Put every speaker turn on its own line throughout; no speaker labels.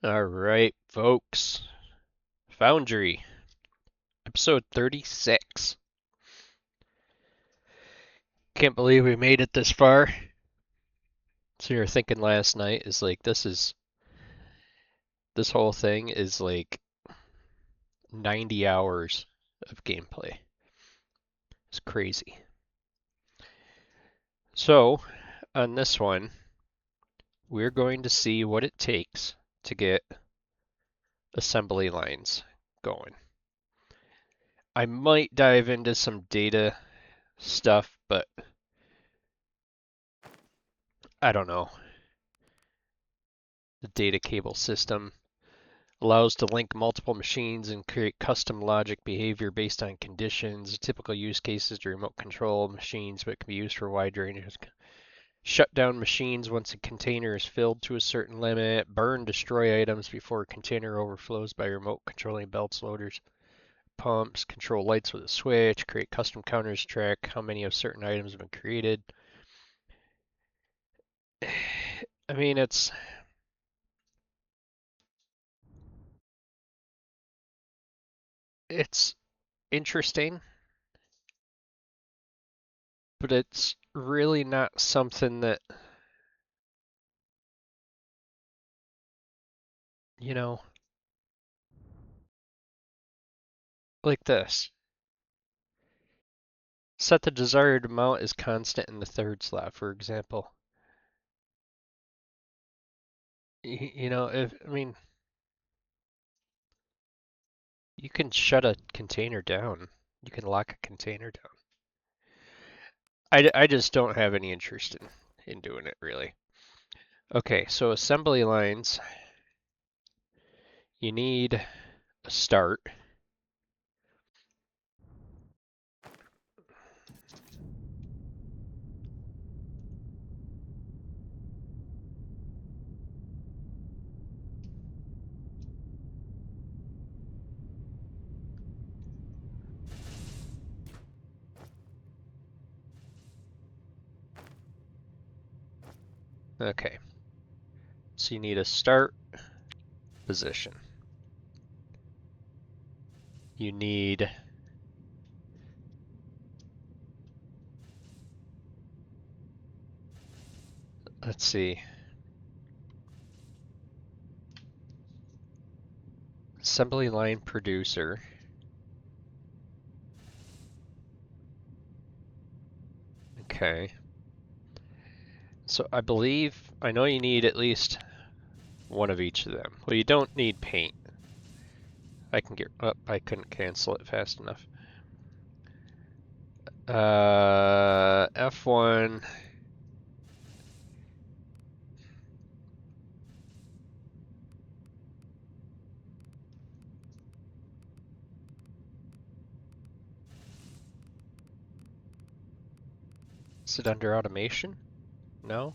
All right, folks. Foundry, episode 36. Can't believe we made it this far. So you're thinking last night is like this whole thing is like 90 hours of gameplay. It's crazy. So, on this one, we're going to see what it takes to get assembly lines going. I might dive into some data stuff, but I don't know. The data cable system allows to link multiple machines and create custom logic behavior based on conditions. Typical use cases to remote control machines, but can be used for a wide range of shut down machines once a container is filled to a certain limit, burn, destroy items before a container overflows by remote controlling belts, loaders, pumps, control lights with a switch, create custom counters to track how many of certain items have been created. I mean, it's interesting, but it's really not something that, you know, like this. Set the desired amount as constant in the third slot, for example. You know, if I mean, you can shut a container down. You can lock a container down. I just don't have any interest in doing it really. Okay, so assembly lines, you need a start. Okay, so you need a start position. You need, let's see, assembly line producer. Okay. So I know you need at least one of each of them. Well, you don't need paint. I couldn't cancel it fast enough. F1. Is it under automation? No?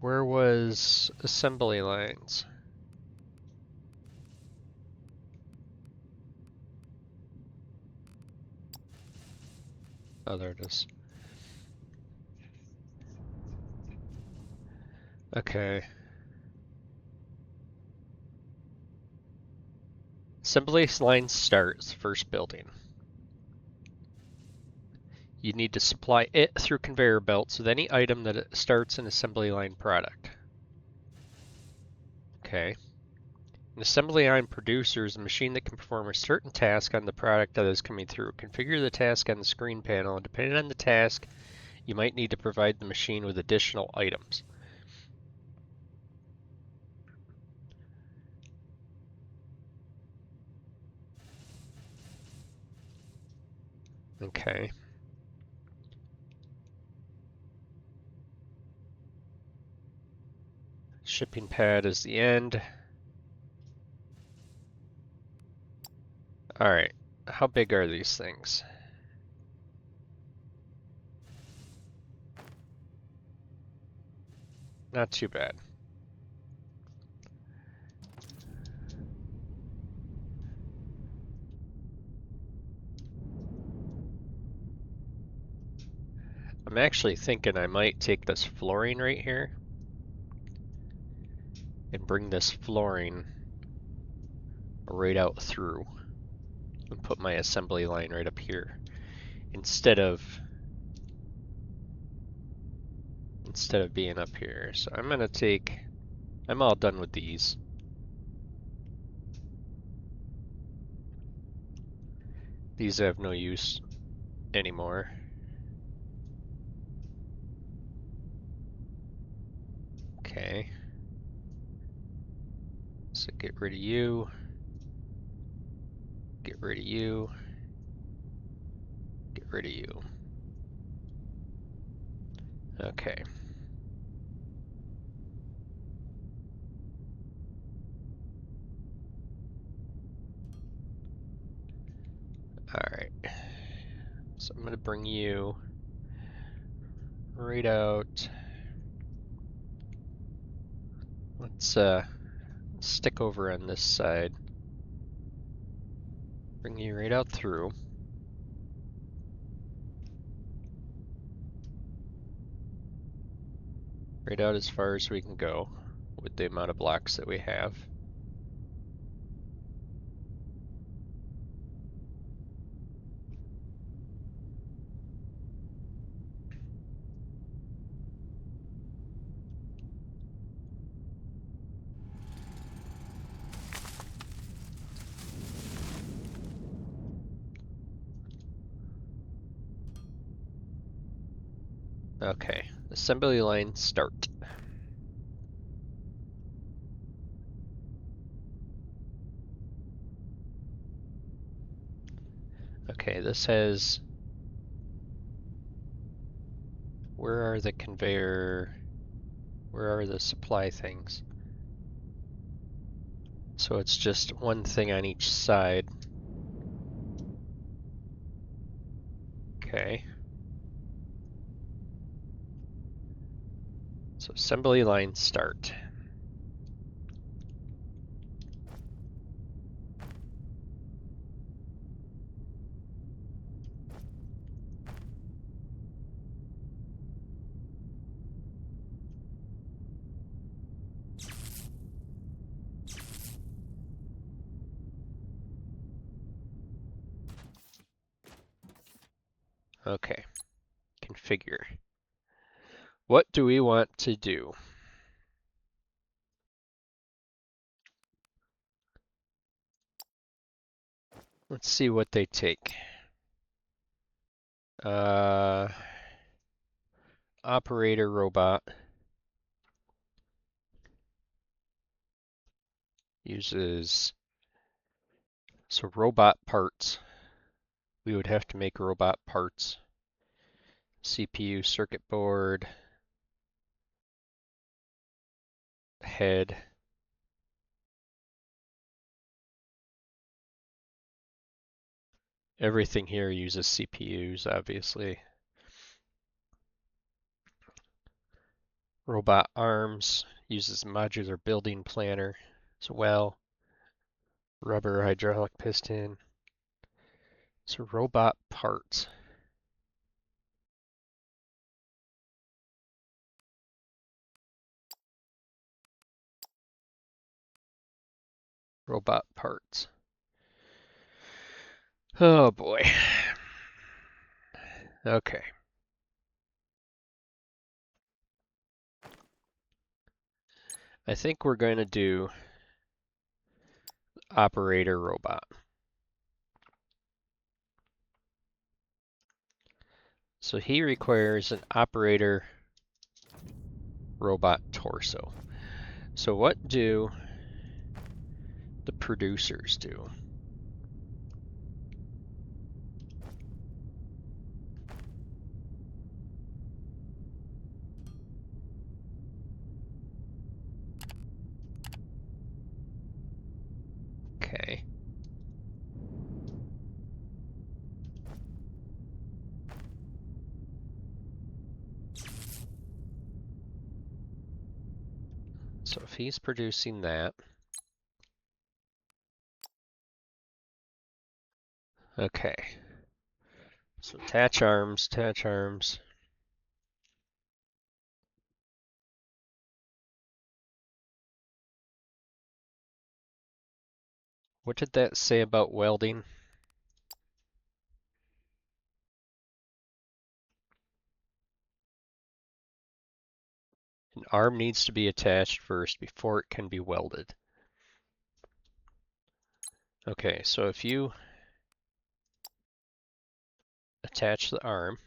Where was assembly lines? Oh, there it is. Okay. Assembly line starts, first building. You need to supply it through conveyor belts with any item that it starts an assembly line product. Okay. An assembly line producer is a machine that can perform a certain task on the product that is coming through. Configure the task on the screen panel, and depending on the task, you might need to provide the machine with additional items. Okay. Shipping pad is the end. Alright. How big are these things? Not too bad. I'm actually thinking I might take this flooring right here and bring this flooring right out through and put my assembly line right up here instead of being up here. So I'm all done with these. These have no use anymore. Okay. So get rid of you. Get rid of you. Get rid of you. Okay. Alright. So I'm going to bring you right out. Let's stick over on this side. Bring you right out through. Right out as far as we can go with the amount of blocks that we have. Okay, assembly line start. Okay, this has, where are the conveyor, where are the supply things? So it's just one thing on each side. Okay. So assembly line start. Okay, configure. What do we want to do? Let's see what they take. Operator robot uses, so robot parts. We would have to make robot parts. CPU, circuit board, head. Everything here uses CPUs, obviously. Robot arms uses modular building planner as well. Rubber hydraulic piston. So robot parts. Robot parts. Oh boy. Okay. I think we're going to do operator robot. So he requires an operator robot torso. So what do the producers do? Okay. So if he's producing that, okay. So attach arms, attach arms. What did that say about welding? An arm needs to be attached first before it can be welded. Okay, so if you attach the arm,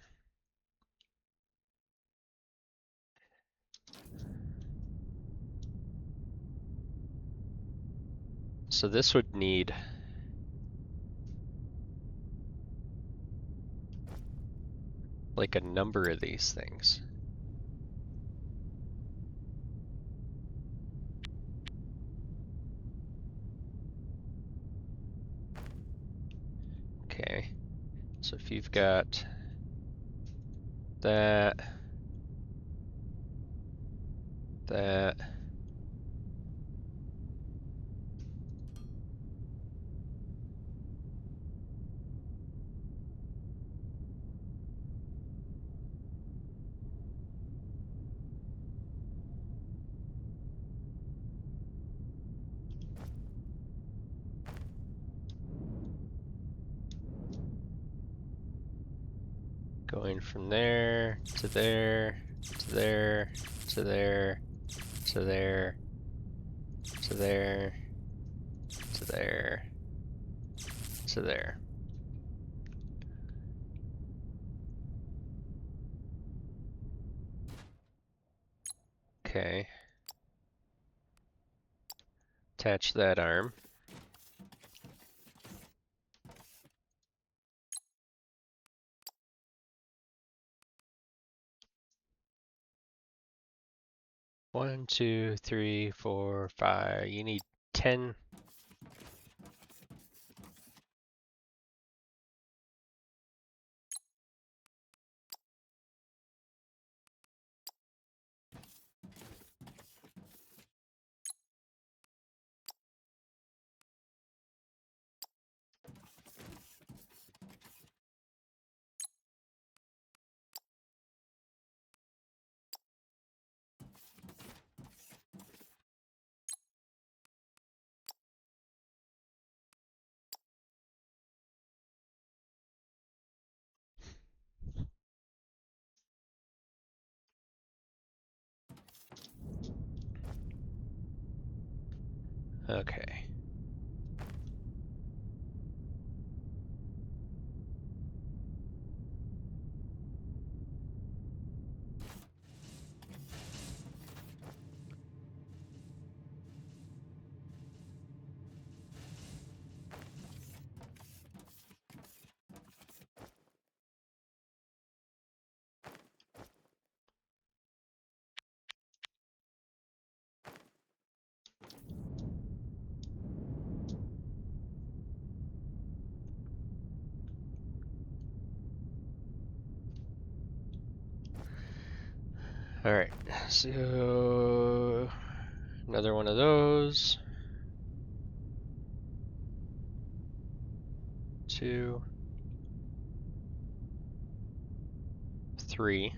so this would need like a number of these things. Okay, so if you've got that, that, going from there to there to there to there to there to there to there to there. Okay. Attach that arm. One, two, three, four, five. You need 10. Okay. All right. So another one of those. 2, 3.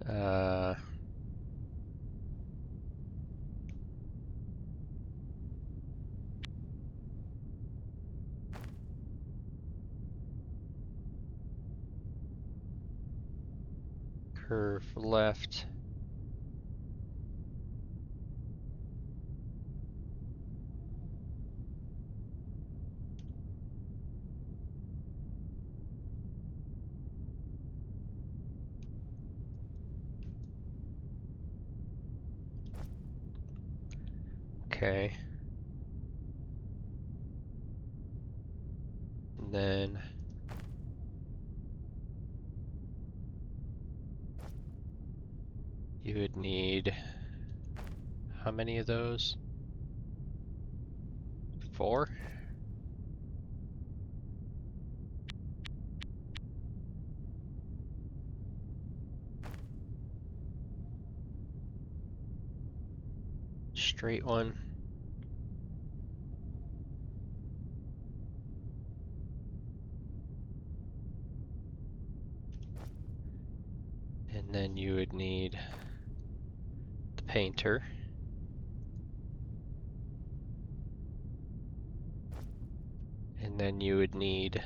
Uh, curve left. Okay. And then you would need how many of those? 4? Straight one. And then you would need painter. And then you would need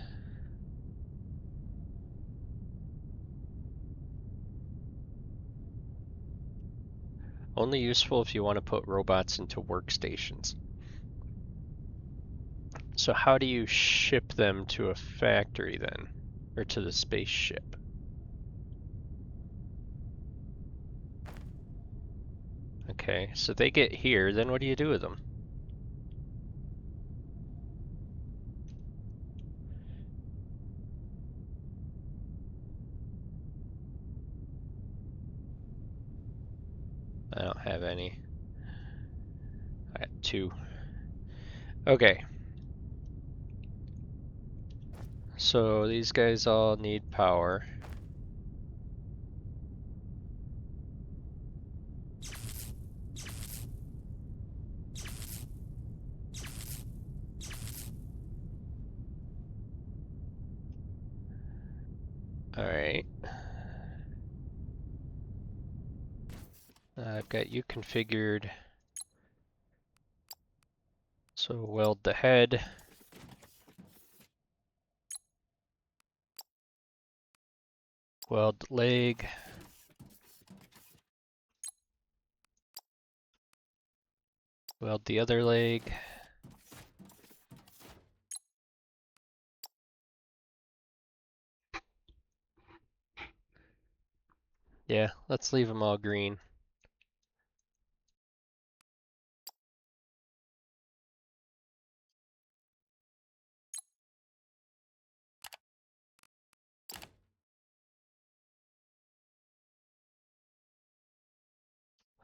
only useful if you want to put robots into workstations. So how do you ship them to a factory then? Or to the spaceship? Okay, so they get here, then what do you do with them? I don't have any. I got 2. Okay, so these guys all need power. Alright. I've got you configured. So weld the head. Weld the leg. Weld the other leg. Yeah, let's leave them all green.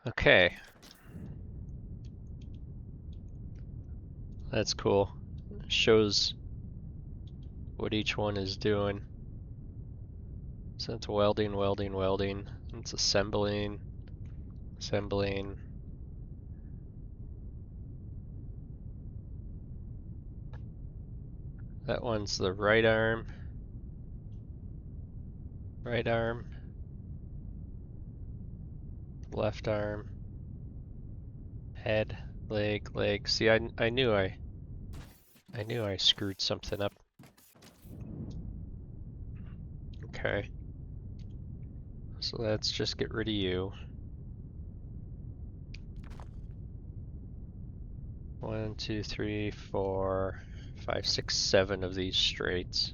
Okay. That's cool. Shows what each one is doing. So it's welding, welding, welding. It's assembling, assembling. That one's the right arm, left arm, head, leg, leg. See, I knew I screwed something up. Okay. So let's just get rid of you. 1, 2, 3, 4, 5, 6, 7 of these straights.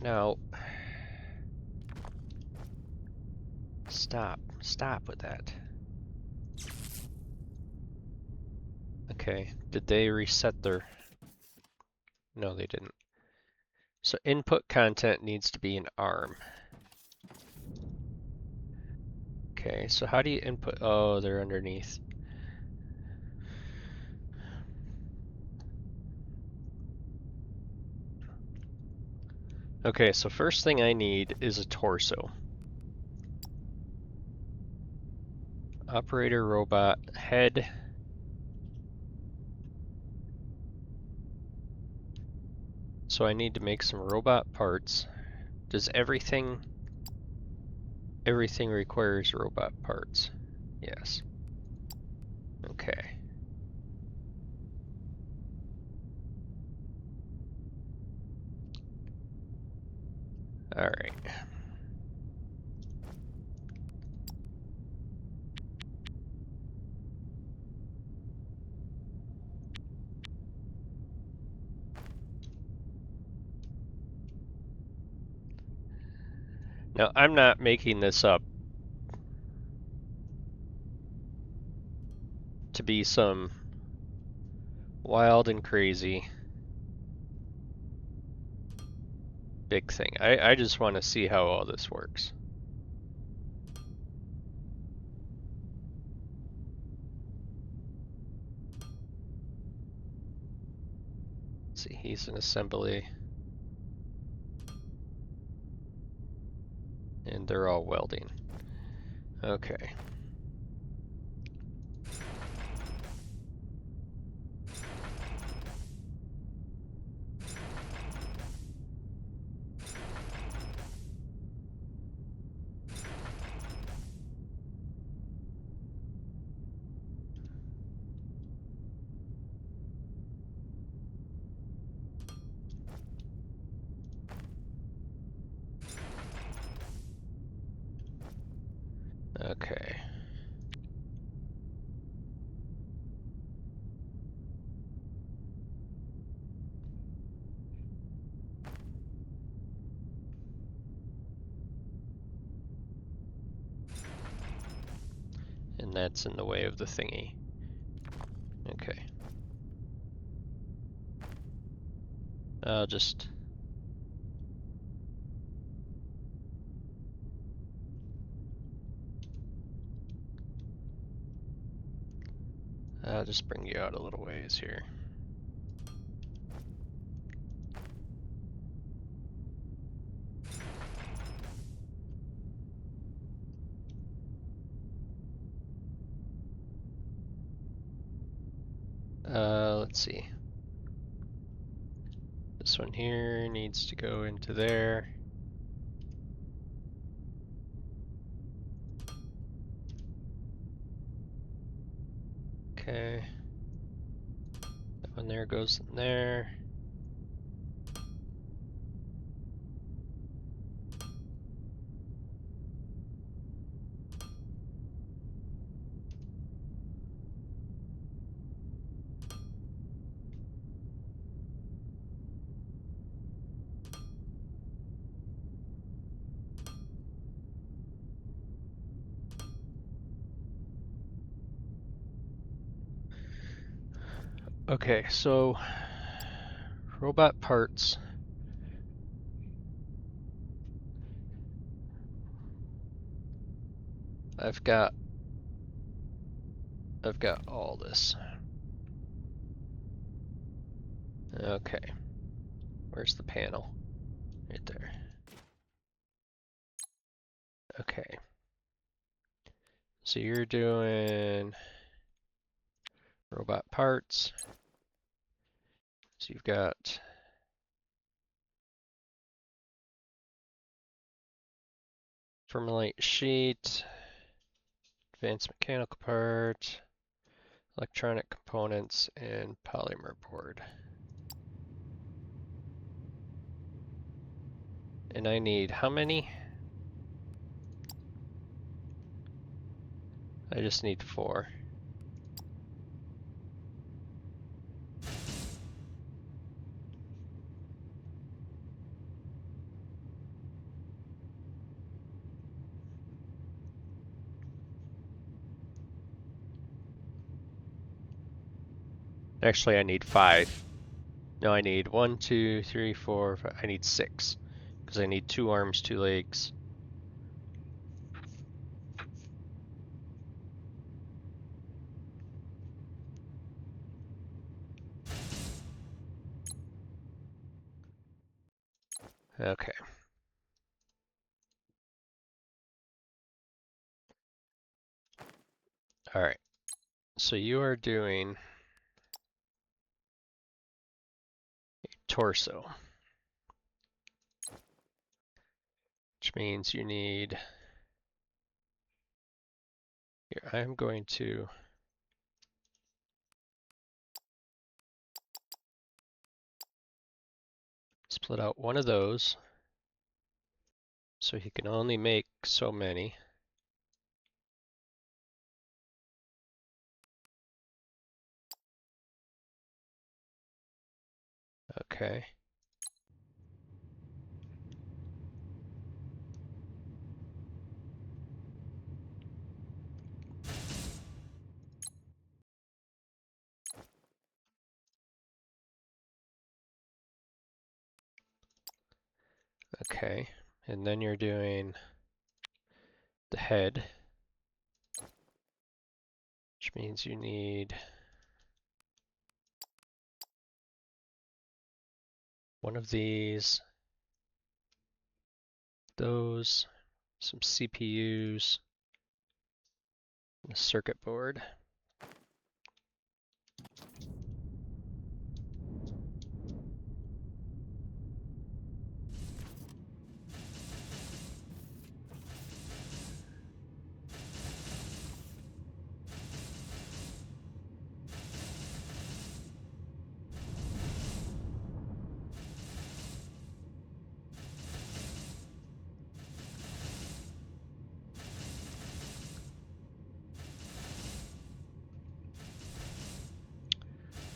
Now, stop with that. Okay, did they reset their... No, they didn't. So input content needs to be an arm. Okay, so how do you input? Oh, they're underneath. Okay, so first thing I need is a torso. Operator robot head. So I need to make some robot parts. Does everything requires robot parts? Yes. Okay. All right. Now I'm not making this up to be some wild and crazy big thing. I just want to see how all this works. Let's see, he's an assembly. And they're all welding. Okay. Okay. And that's in the way of the thingy. Okay. I'll just bring you out a little ways here. Let's see. This one here needs to go into there. Okay. That one there goes in there. Okay, so robot parts. I've got all this. Okay. Where's the panel? Right there. Okay. So you're doing robot parts. So you've got Firmalite sheet, advanced mechanical part, electronic components, and polymer board. And I need how many? I just need 4. Actually, I need 5. No, I need 1, 2, 3, 4, 5. I need 6. Because I need 2 arms, 2 legs. Okay. Alright. So you are doing a torso. Which means you need... Here, I'm going to split out one of those. So he can only make so many. Okay. Okay. And then you're doing the head, which means you need one of these, those, some CPUs, and a circuit board.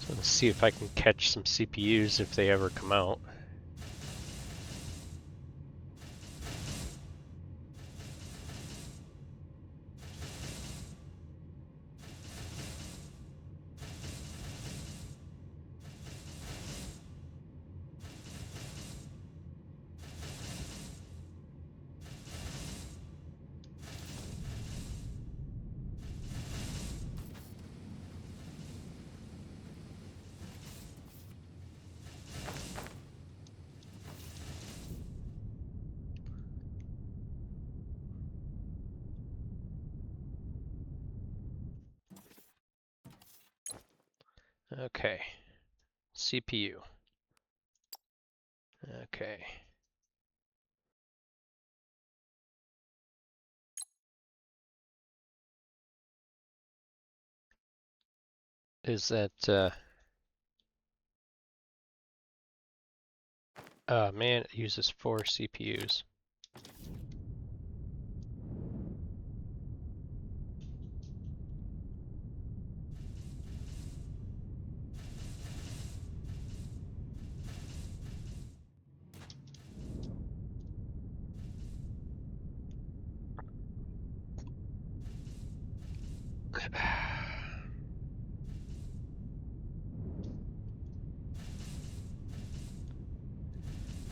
So let's see if I can catch some CPUs if they ever come out. Okay, CPU. Okay. Is that, man, it uses 4 CPUs.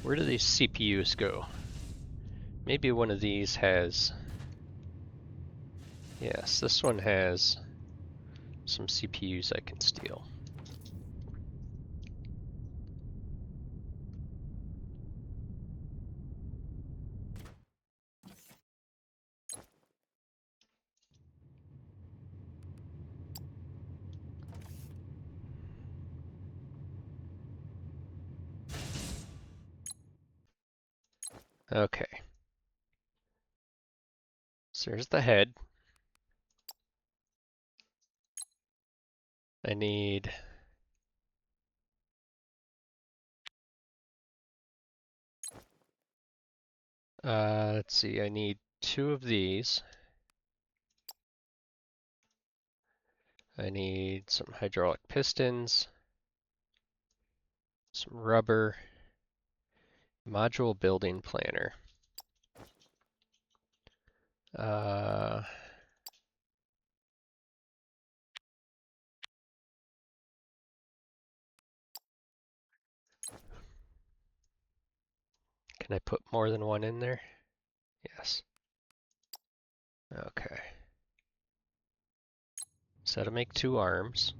Where do these CPUs go? Maybe one of these has... Yes, this one has some CPUs I can steal. Okay. So there's the head. I need... let's see, I need 2 of these. I need some hydraulic pistons, some rubber, module building planner. Uh, can I put more than one in there? Yes. Okay. So to make 2 arms.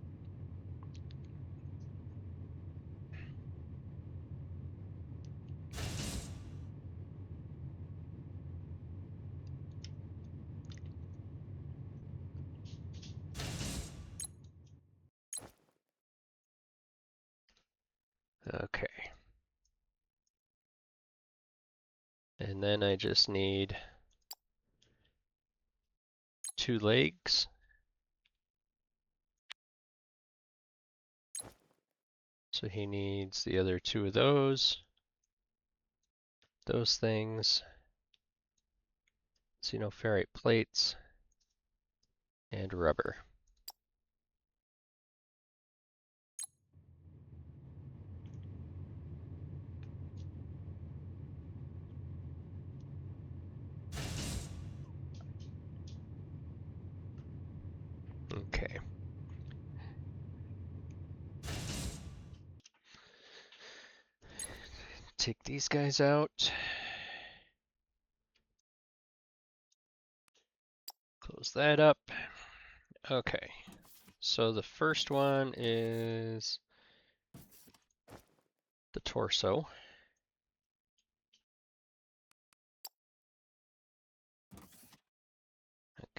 Okay. And then I just need 2 legs. So he needs the other 2 of those things, ferrite plates, and rubber. Okay. Take these guys out. Close that up. Okay. So the first one is the torso.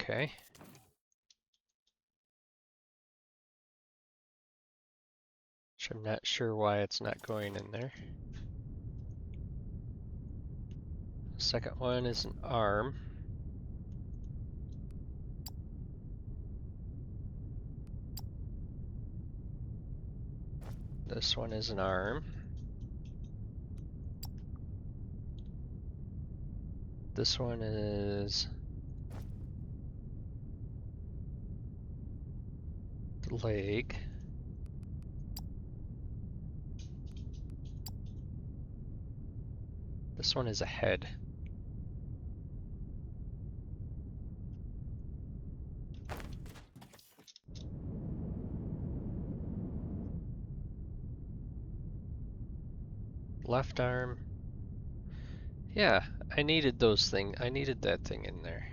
Okay. Which I'm not sure why it's not going in there. Second one is an arm. This one is an arm. This one is the leg. This one is a head. Left arm. Yeah, I needed those things. I needed that thing in there.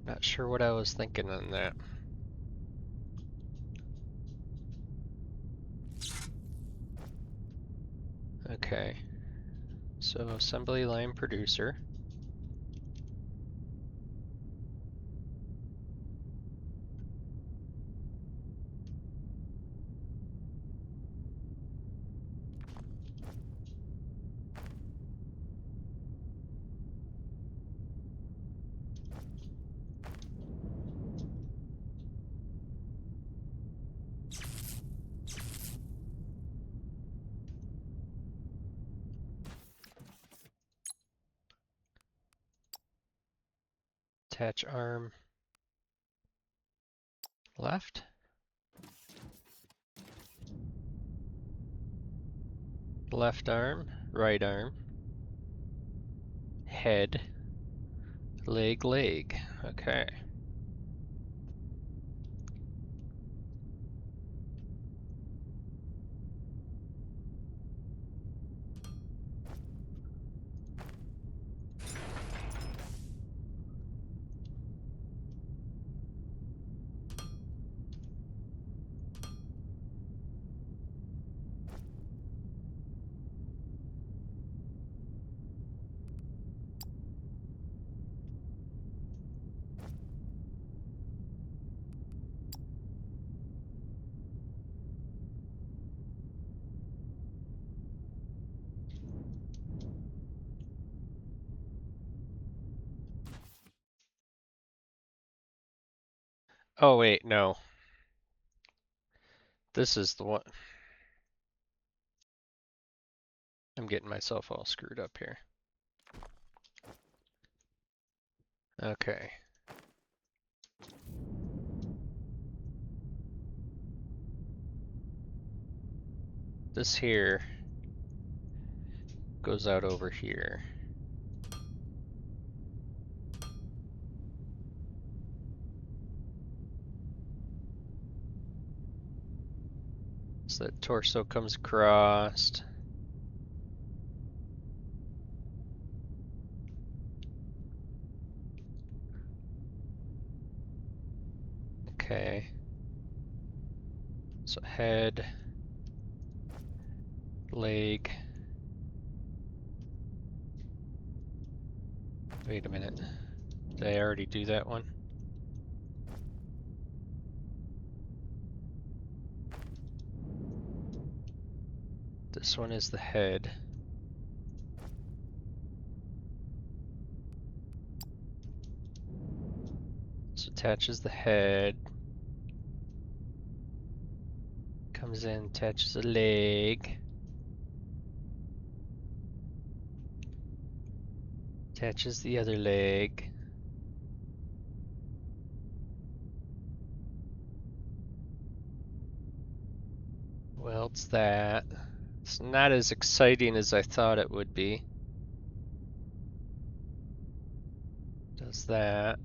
Not sure what I was thinking on that. Okay. So assembly line producer. Attach arm. Left. Left arm. Right arm. Head. Leg, leg. Okay. Oh wait, no. This is the one. I'm getting myself all screwed up here. Okay. This here goes out over here. So that torso comes across. Okay. So head, leg. Wait a minute. Did I already do that one? This one is the head. So attaches the head. Comes in, attaches a leg. Attaches the other leg. Welds that. It's not as exciting as I thought it would be. Does that.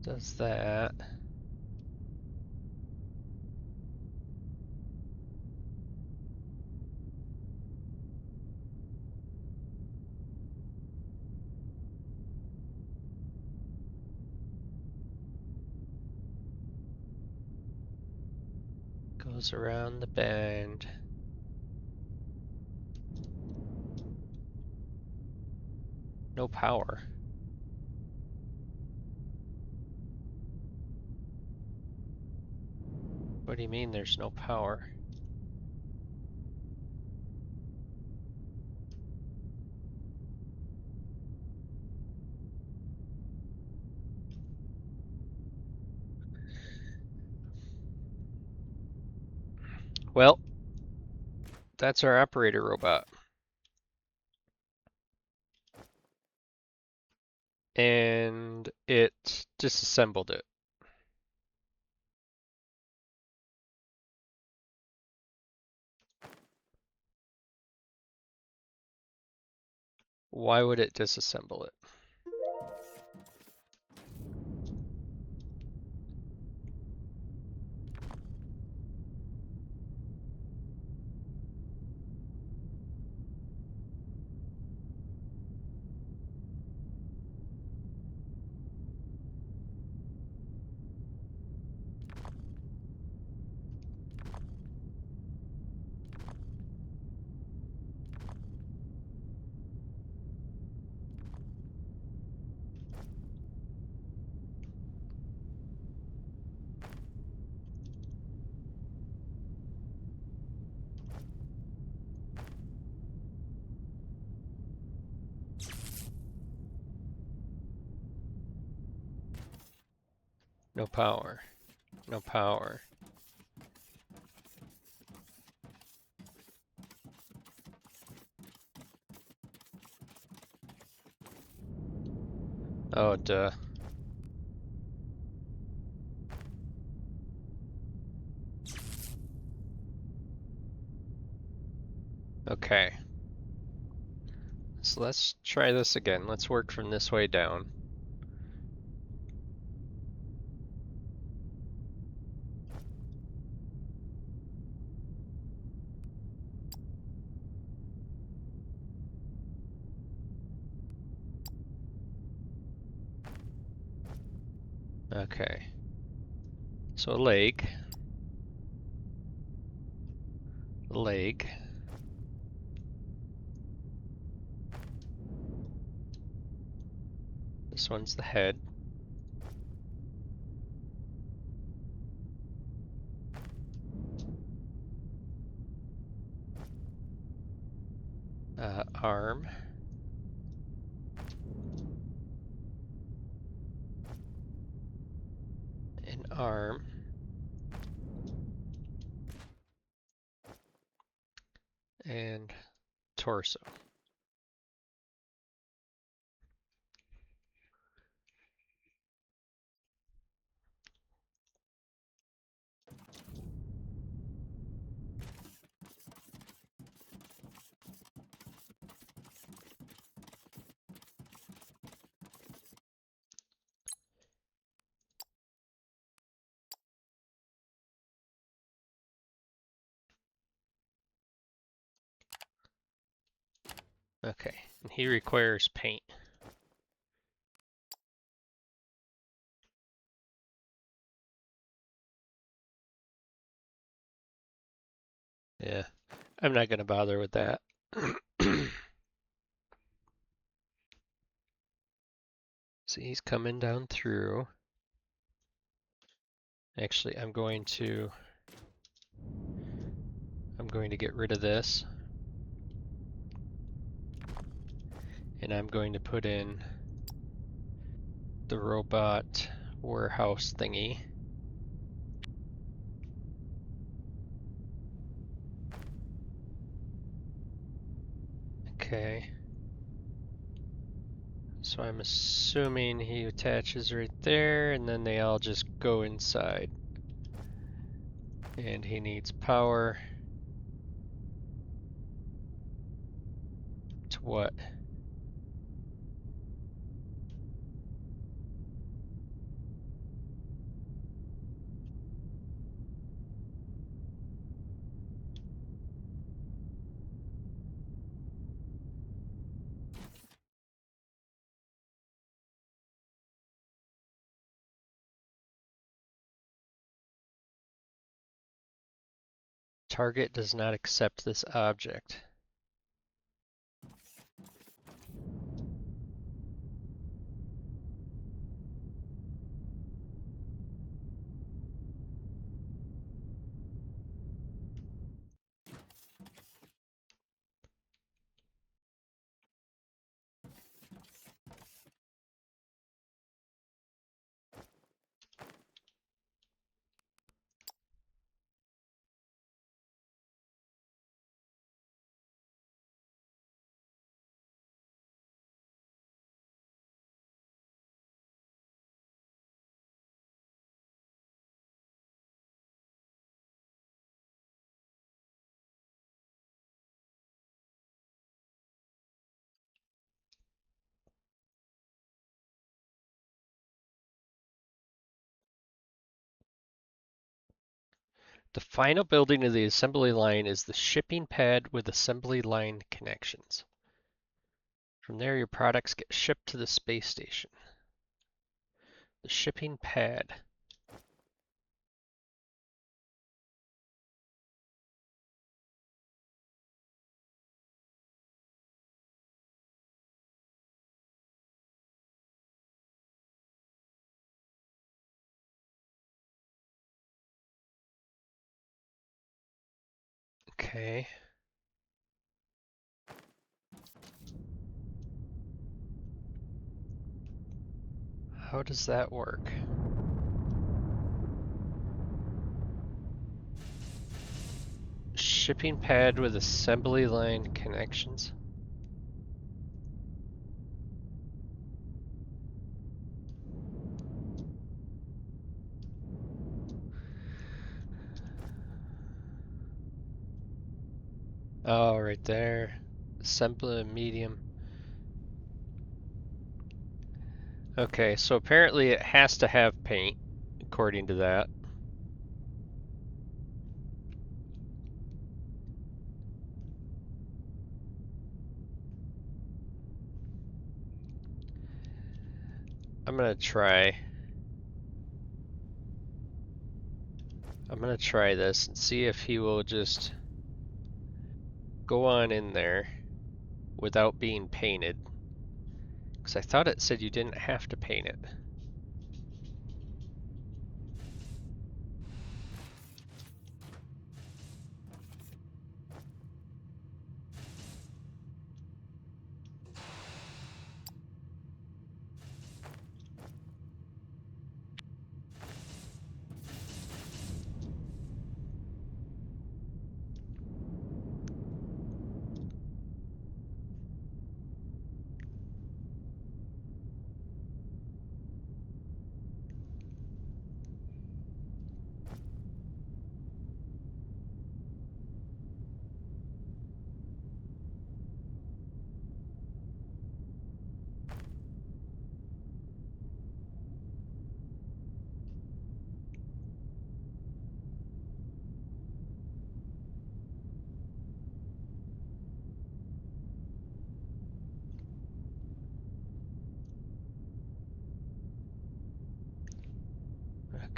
Does that. Goes around the bend. No power. What do you mean there's no power? Well, that's our operator robot. And it disassembled it. Why would it disassemble it? No power. No power. Oh, duh. Okay. So let's try this again. Let's work from this way down. Okay. So a leg. Leg. This one's the head. Arm. An arm. And torso. Okay. And he requires paint. Yeah. I'm not going to bother with that. See, he's coming down through. Actually, I'm going to get rid of this. And I'm going to put in the robot warehouse thingy. Okay. So I'm assuming he attaches right there, and then they all just go inside. And he needs power to what? Target does not accept this object. The final building of the assembly line is the shipping pad with assembly line connections. From there, your products get shipped to the space station. The shipping pad. Okay. How does that work? Shipping pad with assembly line connections. Oh, right there. Assembly medium. Okay, so apparently it has to have paint, according to that. I'm gonna try. I'm gonna try this and see if he will just go on in there without being painted. Because I thought it said you didn't have to paint it.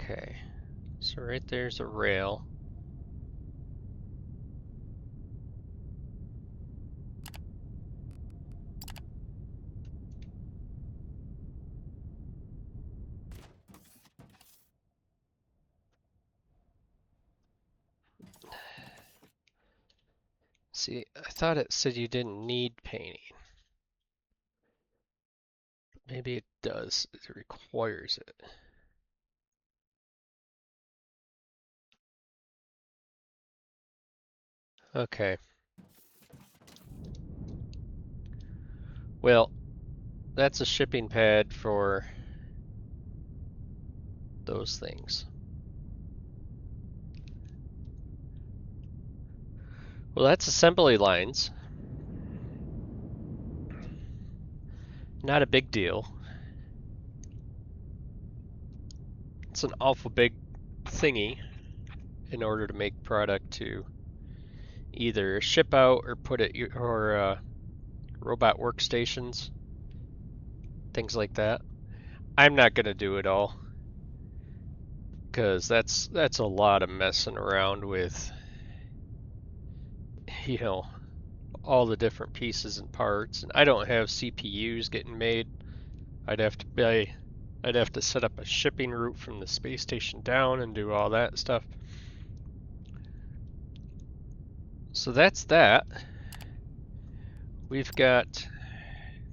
Okay, so right there's a rail. See, I thought it said you didn't need painting. Maybe it does, it requires it. Okay. Well, that's a shipping pad for those things. Well, that's assembly lines. Not a big deal. It's an awful big thingy in order to make product to either ship out or put it or robot workstations, things like that. I'm not gonna do it all because that's a lot of messing around with you know, all the different pieces and parts. And I don't have CPUs getting made. I'd have to buy, I'd have to set up a shipping route from the space station down and do all that stuff. So that's that. We've got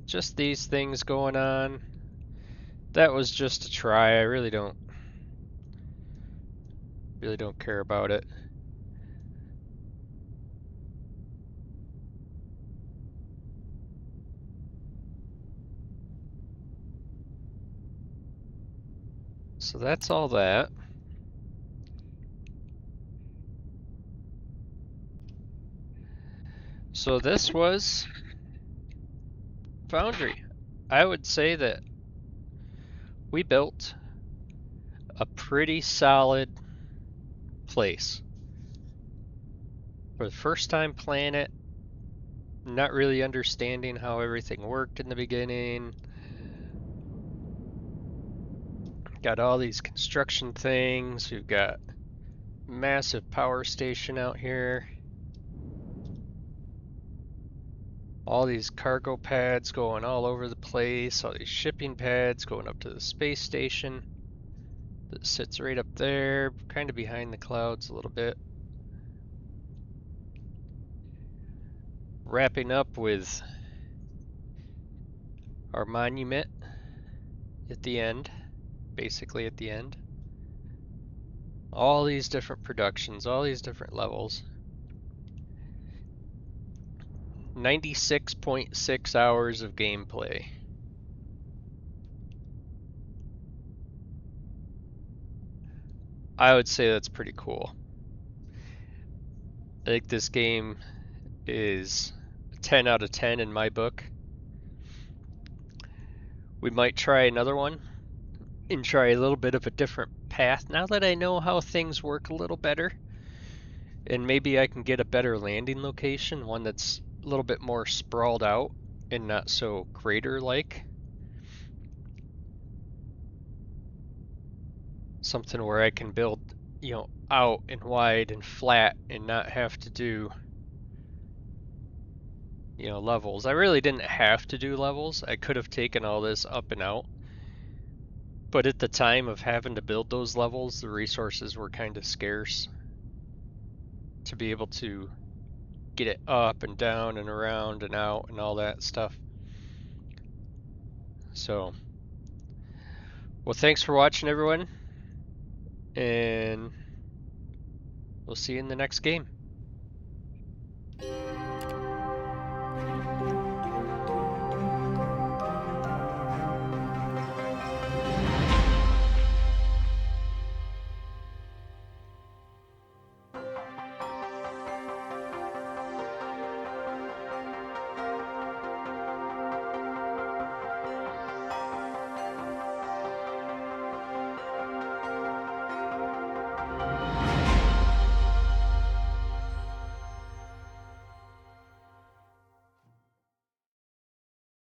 just these things going on. That was just a try. I really don't care about it. So that's all that. So this was Foundry. I would say that we built a pretty solid place. For the first time playing it, not really understanding how everything worked in the beginning. Got all these construction things. We've got massive power station out here. All these cargo pads going all over the place. All these shipping pads going up to the space station that sits right up there, kind of behind the clouds a little bit. Wrapping up with our monument at the end, basically at the end. All these different productions, all these different levels. 96.6 hours of gameplay. I would say that's pretty cool. I think this game is a 10 out of 10 in my book. We might try another one and try a little bit of a different path now that I know how things work a little better. And maybe I can get a better landing location, one that's a little bit more sprawled out and not so crater-like. Something where I can build, out and wide and flat and not have to do, levels. I really didn't have to do levels. I could have taken all this up and out. But at the time of having to build those levels, the resources were kind of scarce to be able to get it up and down and around and out and all that stuff. So, well, thanks for watching, everyone, and we'll see you in the next game.